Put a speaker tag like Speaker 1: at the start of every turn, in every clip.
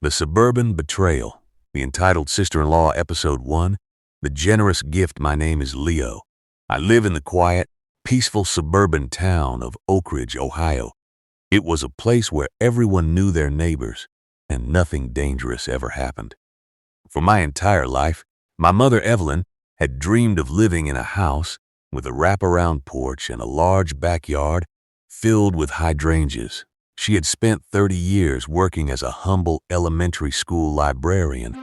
Speaker 1: The Suburban Betrayal, the entitled Sister-in-Law Episode 1, The Generous Gift. My name is Leo. I live in the quiet, peaceful suburban town of Oak Ridge, Ohio. It was a place where everyone knew their neighbors, and nothing dangerous ever happened. For my entire life, my mother Evelyn had dreamed of living in a house with a wraparound porch and a large backyard filled with hydrangeas. She had spent 30 years working as a humble elementary school librarian,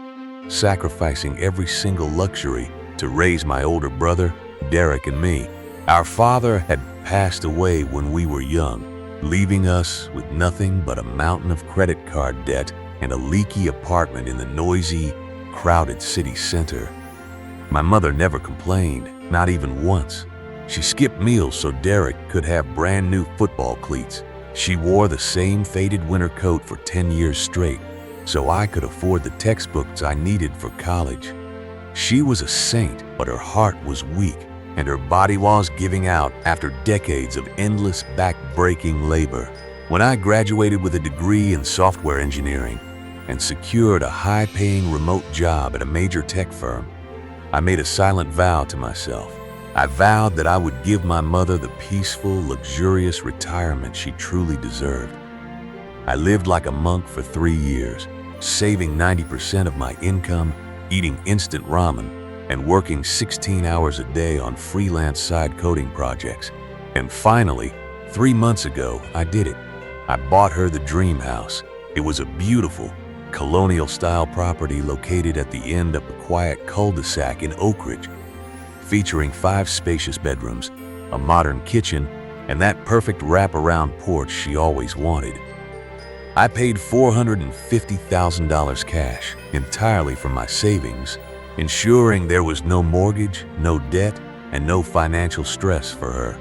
Speaker 1: sacrificing every single luxury to raise my older brother, Derek, and me. Our father had passed away when we were young, leaving us with nothing but a mountain of credit card debt and a leaky apartment in the noisy, crowded city center. My mother never complained, not even once. She skipped meals so Derek could have brand new football cleats. She wore the same faded winter coat for 10 years straight, so I could afford the textbooks I needed for college. She was a saint, but her heart was weak, and her body was giving out after decades of endless back-breaking labor. When I graduated with a degree in software engineering and secured a high-paying remote job at a major tech firm, I made a silent vow to myself. I vowed that I would give my mother the peaceful, luxurious retirement she truly deserved. I lived like a monk for 3 years, saving 90% of my income, eating instant ramen, and working 16 hours a day on freelance side coding projects. And finally, 3 months ago, I did it. I bought her the dream house. It was a beautiful, colonial-style property located at the end of a quiet cul-de-sac in Oak Ridge, featuring 5 spacious bedrooms, a modern kitchen, and that perfect wraparound porch she always wanted. I paid $450,000 cash, entirely from my savings, ensuring there was no mortgage, no debt, and no financial stress for her.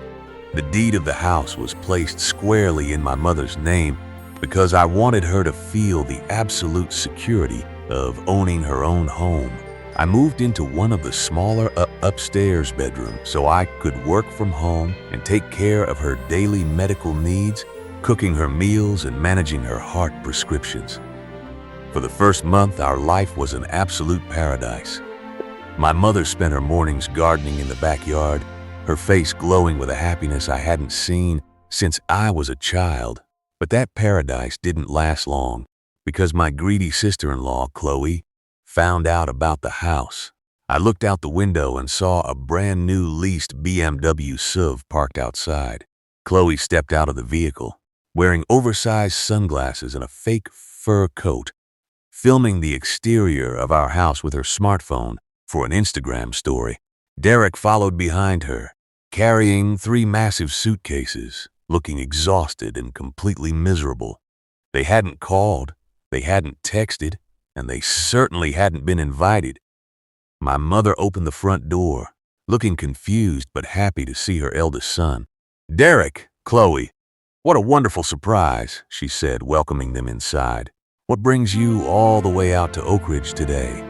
Speaker 1: The deed of the house was placed squarely in my mother's name because I wanted her to feel the absolute security of owning her own home. I moved into one of the smaller upstairs bedrooms so I could work from home and take care of her daily medical needs, cooking her meals and managing her heart prescriptions. For the first month, our life was an absolute paradise. My mother spent her mornings gardening in the backyard, her face glowing with a happiness I hadn't seen since I was a child. But that paradise didn't last long because my greedy sister-in-law, Chloe, found out about the house. I looked out the window and saw a brand new leased BMW SUV parked outside. Chloe stepped out of the vehicle, wearing oversized sunglasses and a fake fur coat, filming the exterior of our house with her smartphone for an Instagram story. Derek followed behind her, carrying 3 massive suitcases, looking exhausted and completely miserable. They hadn't called, they hadn't texted, and they certainly hadn't been invited. My mother opened the front door, looking confused but happy to see her eldest son. "Derek, Chloe, what a wonderful surprise," she said, welcoming them inside. "What brings you all the way out to Oak Ridge today?"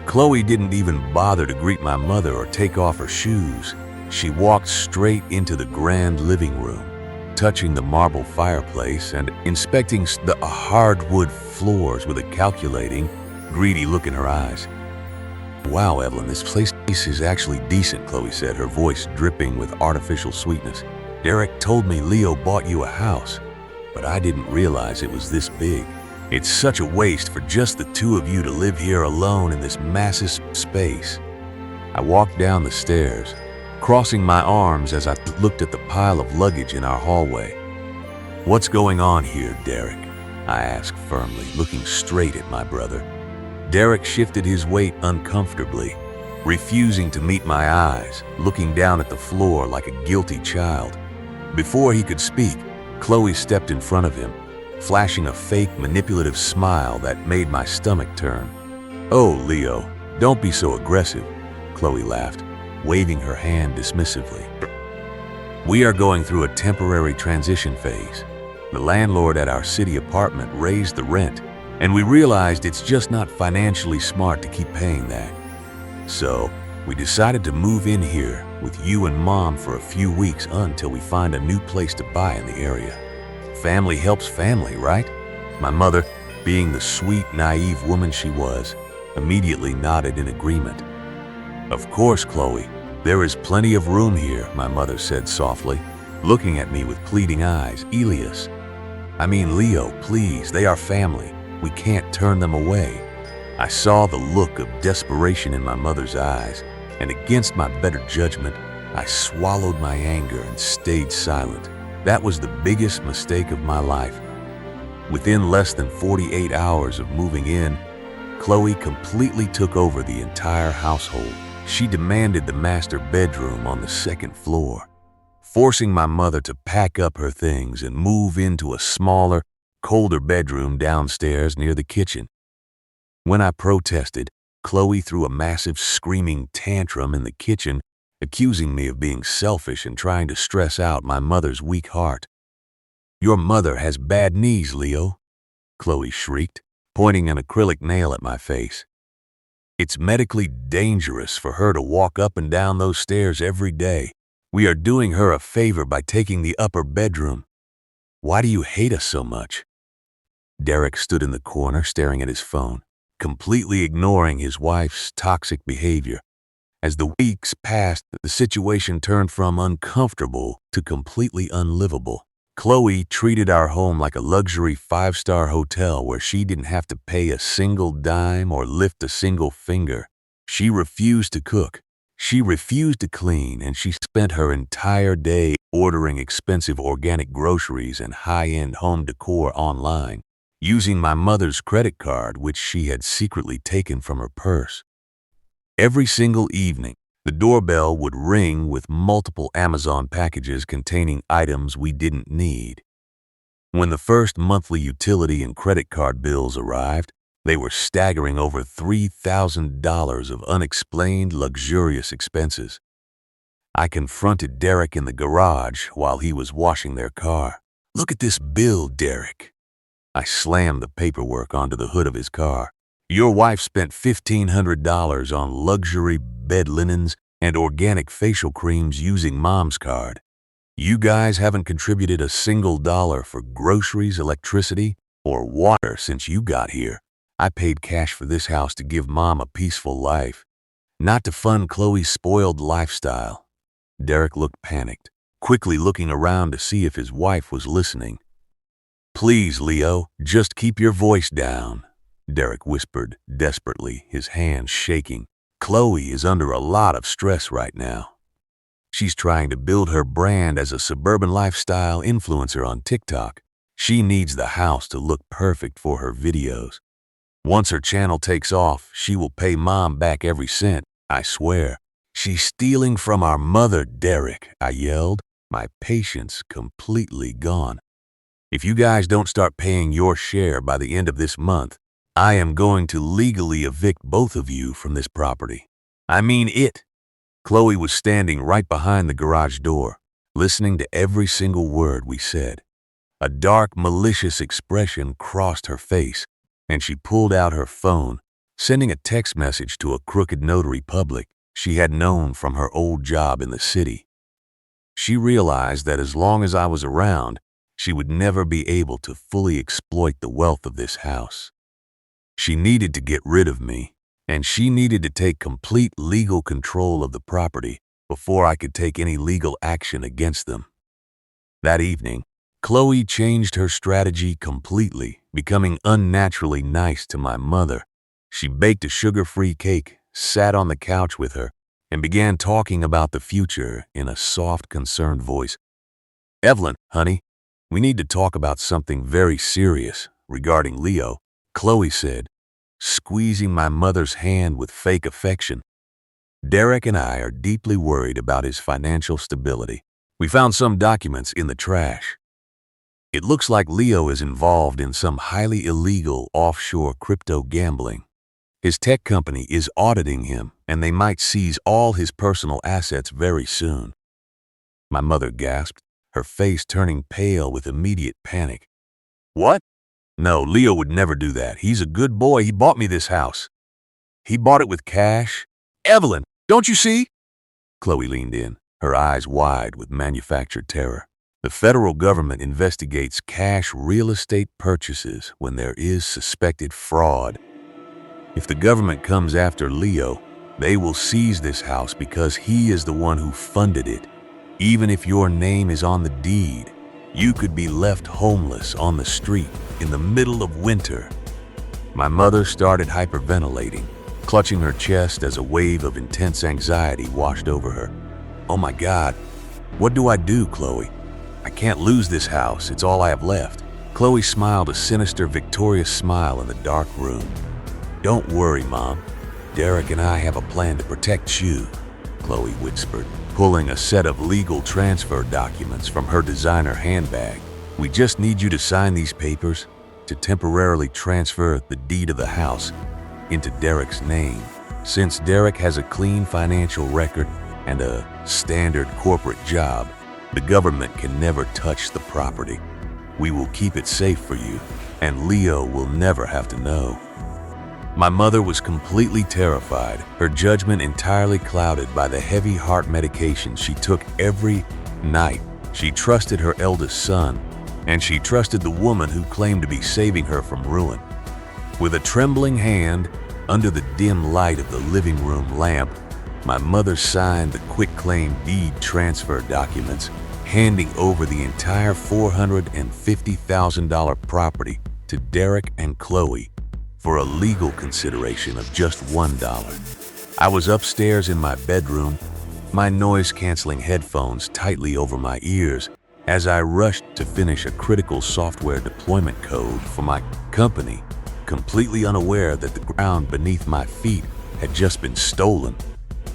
Speaker 1: Chloe didn't even bother to greet my mother or take off her shoes. She walked straight into the grand living room, touching the marble fireplace and inspecting the hardwood floors with a calculating, greedy look in her eyes. "Wow, Evelyn, this place is actually decent," Chloe said, her voice dripping with artificial sweetness. "Derek told me Leo bought you a house, but I didn't realize it was this big. It's such a waste for just the 2 of you to live here alone in this massive space." I walked down the stairs, crossing my arms as I looked at the pile of luggage in our hallway. "What's going on here, Derek?" I asked firmly, looking straight at my brother. Derek shifted his weight uncomfortably, refusing to meet my eyes, looking down at the floor like a guilty child. Before he could speak, Chloe stepped in front of him, flashing a fake, manipulative smile that made my stomach turn. "Oh, Leo, don't be so aggressive," Chloe laughed, waving her hand dismissively. "We are going through a temporary transition phase. The landlord at our city apartment raised the rent, and we realized it's just not financially smart to keep paying that. So we decided to move in here with you and Mom for a few weeks until we find a new place to buy in the area. Family helps family, right?" My mother, being the sweet, naive woman she was, immediately nodded in agreement. "Of course, Chloe. There is plenty of room here," my mother said softly, looking at me with pleading eyes. "Elias, I mean Leo, please, they are family. We can't turn them away." I saw the look of desperation in my mother's eyes, and against my better judgment, I swallowed my anger and stayed silent. That was the biggest mistake of my life. Within less than 48 hours of moving in, Chloe completely took over the entire household. She demanded the master bedroom on the second floor, forcing my mother to pack up her things and move into a smaller, colder bedroom downstairs near the kitchen. When I protested, Chloe threw a massive screaming tantrum in the kitchen, accusing me of being selfish and trying to stress out my mother's weak heart. "Your mother has bad knees, Leo," Chloe shrieked, pointing an acrylic nail at my face. "It's medically dangerous for her to walk up and down those stairs every day. We are doing her a favor by taking the upper bedroom. Why do you hate us so much?" Derek stood in the corner staring at his phone, completely ignoring his wife's toxic behavior. As the weeks passed, the situation turned from uncomfortable to completely unlivable. Chloe treated our home like a luxury 5-star hotel where she didn't have to pay a single dime or lift a single finger. She refused to cook. She refused to clean, and she spent her entire day ordering expensive organic groceries and high-end home decor online, using my mother's credit card, which she had secretly taken from her purse. Every single evening, the doorbell would ring with multiple Amazon packages containing items we didn't need. When the first monthly utility and credit card bills arrived, they were staggering over $3,000 of unexplained, luxurious expenses. I confronted Derek in the garage while he was washing their car. "Look at this bill, Derek." I slammed the paperwork onto the hood of his car. "Your wife spent $1,500 on luxury bed linens and organic facial creams using Mom's card. You guys haven't contributed a single dollar for groceries, electricity, or water since you got here. I paid cash for this house to give Mom a peaceful life, not to fund Chloe's spoiled lifestyle." Derek looked panicked, quickly looking around to see if his wife was listening. "Please, Leo, just keep your voice down," Derek whispered desperately, his hands shaking. "Chloe is under a lot of stress right now. She's trying to build her brand as a suburban lifestyle influencer on TikTok. She needs the house to look perfect for her videos. Once her channel takes off, she will pay Mom back every cent, I swear." "She's stealing from our mother, Derek," I yelled, my patience completely gone. "If you guys don't start paying your share by the end of this month, I am going to legally evict both of you from this property. I mean it." Chloe was standing right behind the garage door, listening to every single word we said. A dark, malicious expression crossed her face, and she pulled out her phone, sending a text message to a crooked notary public she had known from her old job in the city. She realized that as long as I was around, she would never be able to fully exploit the wealth of this house. She needed to get rid of me, and she needed to take complete legal control of the property before I could take any legal action against them. That evening, Chloe changed her strategy completely, becoming unnaturally nice to my mother. She baked a sugar-free cake, sat on the couch with her, and began talking about the future in a soft, concerned voice. "Evelyn, honey, we need to talk about something very serious regarding Leo," Chloe said, squeezing my mother's hand with fake affection. "Derek and I are deeply worried about his financial stability. We found some documents in the trash. It looks like Leo is involved in some highly illegal offshore crypto gambling. His tech company is auditing him, and they might seize all his personal assets very soon." My mother gasped, her face turning pale with immediate panic. "What? No, Leo would never do that. He's a good boy. He bought me this house. He bought it with cash." "Evelyn, don't you see?" Chloe leaned in, her eyes wide with manufactured terror. The federal government investigates cash real estate purchases when there is suspected fraud. If the government comes after Leo, they will seize this house because he is the one who funded it. Even if your name is on the deed, you could be left homeless on the street in the middle of winter. My mother started hyperventilating, clutching her chest as a wave of intense anxiety washed over her. "Oh my God, what do I do, Chloe? I can't lose this house, it's all I have left." Chloe smiled a sinister, victorious smile in the dark room. "Don't worry, Mom. Derek and I have a plan to protect you," Chloe whispered, pulling a set of legal transfer documents from her designer handbag. "We just need you to sign these papers to temporarily transfer the deed of the house into Derek's name. Since Derek has a clean financial record and a standard corporate job, the government can never touch the property. We will keep it safe for you, and Leo will never have to know." My mother was completely terrified, her judgment entirely clouded by the heavy heart medication she took every night. She trusted her eldest son, and she trusted the woman who claimed to be saving her from ruin. With a trembling hand, under the dim light of the living room lamp, my mother signed the quitclaim deed transfer documents, handing over the entire $450,000 property to Derek and Chloe for a legal consideration of just $1. I was upstairs in my bedroom, my noise-canceling headphones tightly over my ears, as I rushed to finish a critical software deployment code for my company, completely unaware that the ground beneath my feet had just been stolen.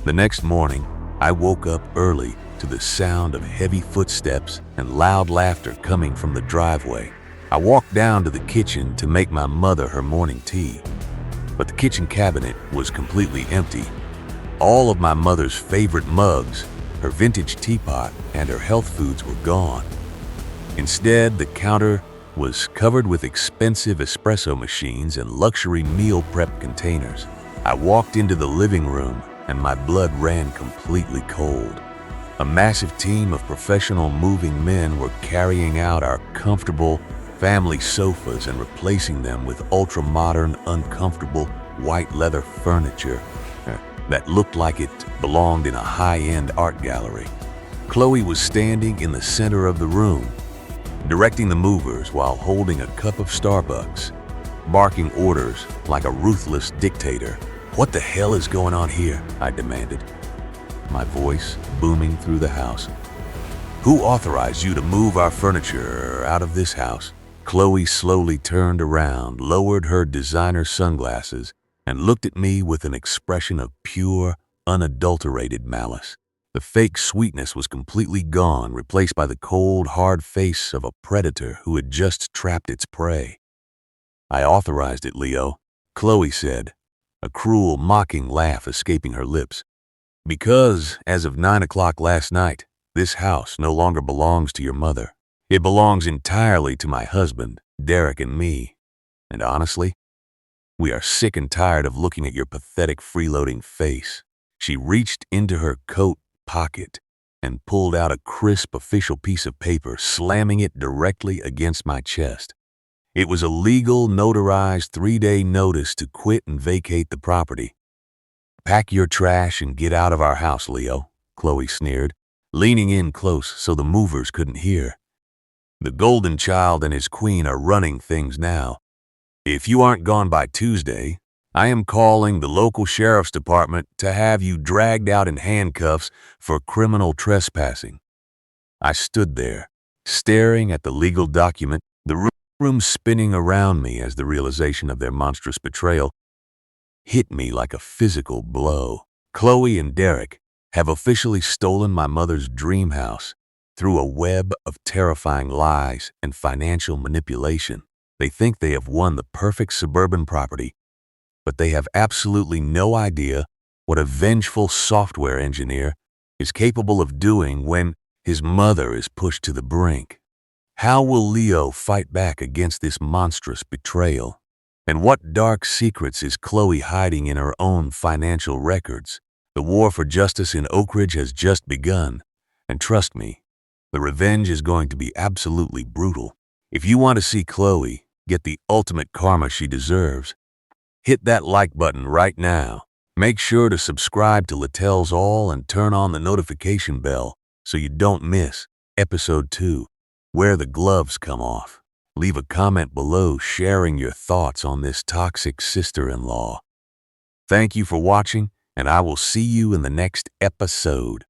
Speaker 1: The next morning, I woke up early to the sound of heavy footsteps and loud laughter coming from the driveway. I walked down to the kitchen to make my mother her morning tea, but the kitchen cabinet was completely empty. All of my mother's favorite mugs, her vintage teapot, and her health foods were gone. Instead, the counter was covered with expensive espresso machines and luxury meal prep containers. I walked into the living room and my blood ran completely cold. A massive team of professional moving men were carrying out our comfortable family sofas and replacing them with ultra-modern, uncomfortable white leather furniture that looked like it belonged in a high-end art gallery. Chloe was standing in the center of the room, directing the movers while holding a cup of Starbucks, barking orders like a ruthless dictator. "What the hell is going on here?" I demanded, my voice booming through the house. "Who authorized you to move our furniture out of this house?" Chloe slowly turned around, lowered her designer sunglasses, and looked at me with an expression of pure, unadulterated malice. The fake sweetness was completely gone, replaced by the cold, hard face of a predator who had just trapped its prey. "I authorized it, Leo," Chloe said, a cruel, mocking laugh escaping her lips. "Because, as of 9 o'clock last night, this house no longer belongs to your mother. It belongs entirely to my husband, Derek, and me. And honestly, we are sick and tired of looking at your pathetic freeloading face." She reached into her coat pocket and pulled out a crisp official piece of paper, slamming it directly against my chest. It was a legal, notarized 3-day notice to quit and vacate the property. "Pack your trash and get out of our house, Leo," Chloe sneered, leaning in close so the movers couldn't hear. "The golden child and his queen are running things now. If you aren't gone by Tuesday, I am calling the local sheriff's department to have you dragged out in handcuffs for criminal trespassing." I stood there, staring at the legal document, the room spinning around me as the realization of their monstrous betrayal hit me like a physical blow. Chloe and Derek have officially stolen my mother's dream house through a web of terrifying lies and financial manipulation. They think they have won the perfect suburban property, but they have absolutely no idea what a vengeful software engineer is capable of doing when his mother is pushed to the brink. How will Leo fight back against this monstrous betrayal? And what dark secrets is Chloe hiding in her own financial records? The war for justice in Oak Ridge has just begun, and trust me, The revenge is going to be absolutely brutal. If you want to see Chloe get the ultimate karma she deserves, hit that like button right now. Make sure to subscribe to Littell's All and turn on the notification bell so you don't miss episode 2, Where the Gloves Come Off. Leave a comment below sharing your thoughts on this toxic sister-in-law. Thank you for watching, and I will see you in the next episode.